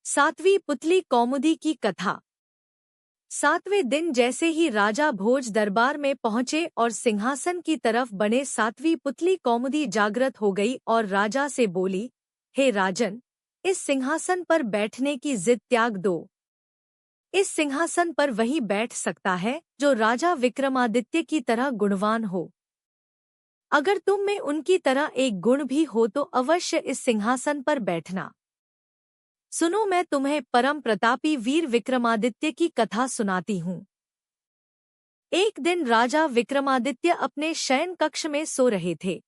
सातवीं पुतली कौमुदी की कथा। सातवें दिन जैसे ही राजा भोज दरबार में पहुंचे और सिंहासन की तरफ बढ़े, सातवीं पुतली कौमुदी जागृत हो गई और राजा से बोली, हे राजन, इस सिंहासन पर बैठने की जिद त्याग दो। इस सिंहासन पर वही बैठ सकता है जो राजा विक्रमादित्य की तरह गुणवान हो। अगर तुम में उनकी तरह एक गुण भी हो तो अवश्य इस सिंहासन पर बैठना। सुनो, मैं तुम्हें परम प्रतापी वीर विक्रमादित्य की कथा सुनाती हूँ। एक दिन राजा विक्रमादित्य अपने शयन कक्ष में सो रहे थे।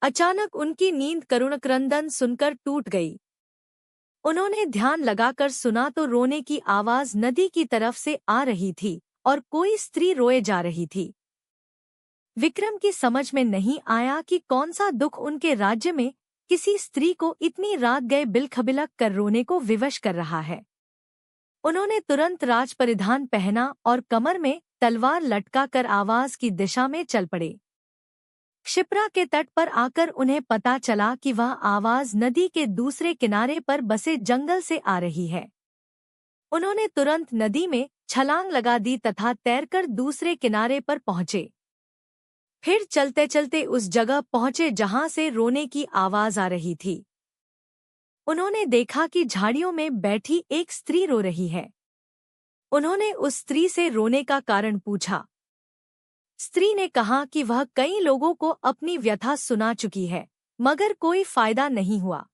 अचानक उनकी नींद करुणक्रंदन सुनकर टूट गई। उन्होंने ध्यान लगाकर सुना तो रोने की आवाज नदी की तरफ से आ रही थी और कोई स्त्री रोए जा रही थी। विक्रम की समझ में नहीं आया कि कौन सा दुख उनके राज्य में किसी स्त्री को इतनी रात गए बिलखबिलक कर रोने को विवश कर रहा है। उन्होंने तुरंत राज परिधान पहना और कमर में तलवार लटका कर आवाज की दिशा में चल पड़े। क्षिप्रा के तट पर आकर उन्हें पता चला कि वह आवाज नदी के दूसरे किनारे पर बसे जंगल से आ रही है। उन्होंने तुरंत नदी में छलांग लगा दी तथा तैरकर दूसरे किनारे पर पहुंचे। फिर चलते चलते उस जगह पहुंचे जहां से रोने की आवाज आ रही थी। उन्होंने देखा कि झाड़ियों में बैठी एक स्त्री रो रही है। उन्होंने उस स्त्री से रोने का कारण पूछा। स्त्री ने कहा कि वह कई लोगों को अपनी व्यथा सुना चुकी है, मगर कोई फायदा नहीं हुआ।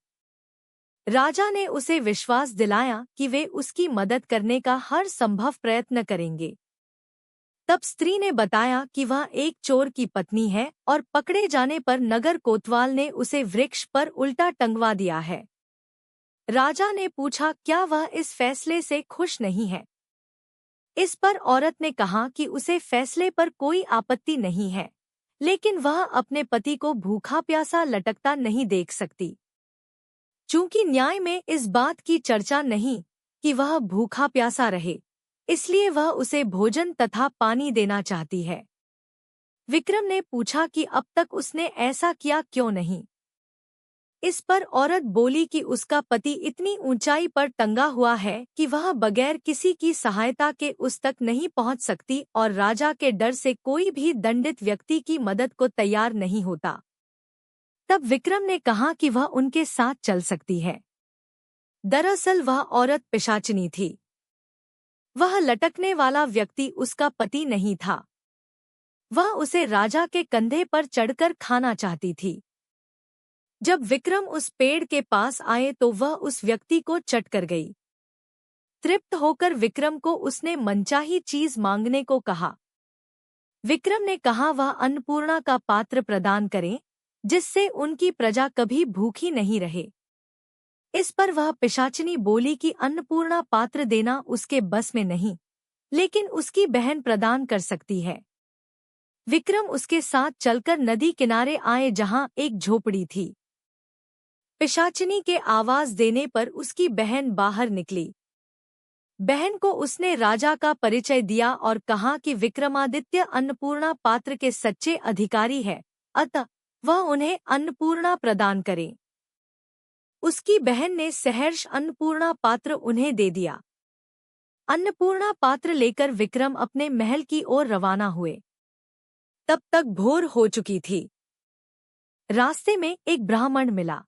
राजा ने उसे विश्वास दिलाया कि वे उसकी मदद करने का हर संभव प्रयत्न करेंगे। तब स्त्री ने बताया कि वह एक चोर की पत्नी है और पकड़े जाने पर नगर कोतवाल ने उसे वृक्ष पर उल्टा टंगवा दिया है। राजा ने पूछा, क्या वह इस फैसले से खुश नहीं है? इस पर औरत ने कहा कि उसे फैसले पर कोई आपत्ति नहीं है, लेकिन वह अपने पति को भूखा प्यासा लटकता नहीं देख सकती। चूंकि न्याय में इस बात की चर्चा नहीं कि वह भूखा प्यासा रहे, इसलिए वह उसे भोजन तथा पानी देना चाहती है। विक्रम ने पूछा कि अब तक उसने ऐसा किया क्यों नहीं? इस पर औरत बोली कि उसका पति इतनी ऊंचाई पर टंगा हुआ है कि वह बगैर किसी की सहायता के उस तक नहीं पहुंच सकती और राजा के डर से कोई भी दंडित व्यक्ति की मदद को तैयार नहीं होता। तब विक्रम ने कहा कि वह उनके साथ चल सकती है। दरअसल वह औरत पिशाचिनी थी। वह लटकने वाला व्यक्ति उसका पति नहीं था। वह उसे राजा के कंधे पर चढ़कर खाना चाहती थी। जब विक्रम उस पेड़ के पास आए तो वह उस व्यक्ति को चट कर गई। तृप्त होकर विक्रम को उसने मनचाही चीज मांगने को कहा। विक्रम ने कहा वह अन्नपूर्णा का पात्र प्रदान करें, जिससे उनकी प्रजा कभी भूखी नहीं रहे। इस पर वह पिशाचिनी बोली कि अन्नपूर्णा पात्र देना उसके बस में नहीं, लेकिन उसकी बहन प्रदान कर सकती है। विक्रम उसके साथ चलकर नदी किनारे आए जहां एक झोपड़ी थी। पिशाचिनी के आवाज देने पर उसकी बहन बाहर निकली। बहन को उसने राजा का परिचय दिया और कहा कि विक्रमादित्य अन्नपूर्णा पात्र के सच्चे अधिकारी है, अतः वह उन्हें अन्नपूर्णा प्रदान करे। उसकी बहन ने सहर्ष अन्नपूर्णा पात्र उन्हें दे दिया। अन्नपूर्णा पात्र लेकर विक्रम अपने महल की ओर रवाना हुए। तब तक भोर हो चुकी थी। रास्ते में एक ब्राह्मण मिला।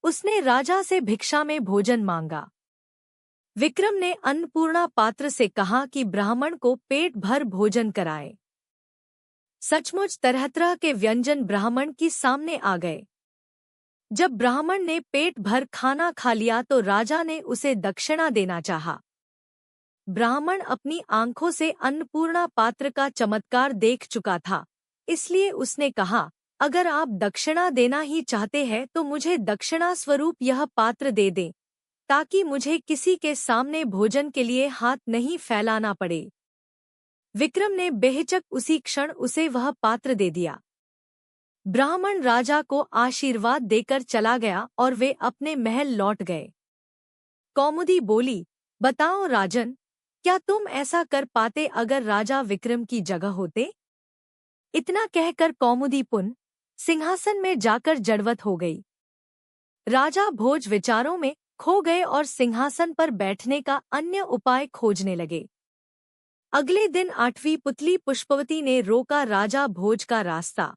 उसने राजा से भिक्षा में भोजन मांगा। विक्रम ने अन्नपूर्णा पात्र से कहा कि ब्राह्मण को पेट भर भोजन कराए। सचमुच तरह तरह के व्यंजन ब्राह्मण की सामने आ गए। जब ब्राह्मण ने पेट भर खाना खा लिया तो राजा ने उसे दक्षिणा देना चाहा। ब्राह्मण अपनी आंखों से अन्नपूर्णा पात्र का चमत्कार देख चुका था, इसलिए उसने कहा, अगर आप दक्षिणा देना ही चाहते हैं तो मुझे दक्षिणा स्वरूप यह पात्र दे दें, ताकि मुझे किसी के सामने भोजन के लिए हाथ नहीं फैलाना पड़े। विक्रम ने बेहिचक उसी क्षण उसे वह पात्र दे दिया। ब्राह्मण राजा को आशीर्वाद देकर चला गया और वे अपने महल लौट गए। कौमुदी बोली, बताओ राजन, क्या तुम ऐसा कर पाते अगर राजा विक्रम की जगह होते? इतना कहकर कौमुदी पुन सिंहासन में जाकर जड़वत हो गई। राजा भोज विचारों में खो गए और सिंहासन पर बैठने का अन्य उपाय खोजने लगे। अगले दिन 8वीं पुतली पुष्पवती ने रोका राजा भोज का रास्ता।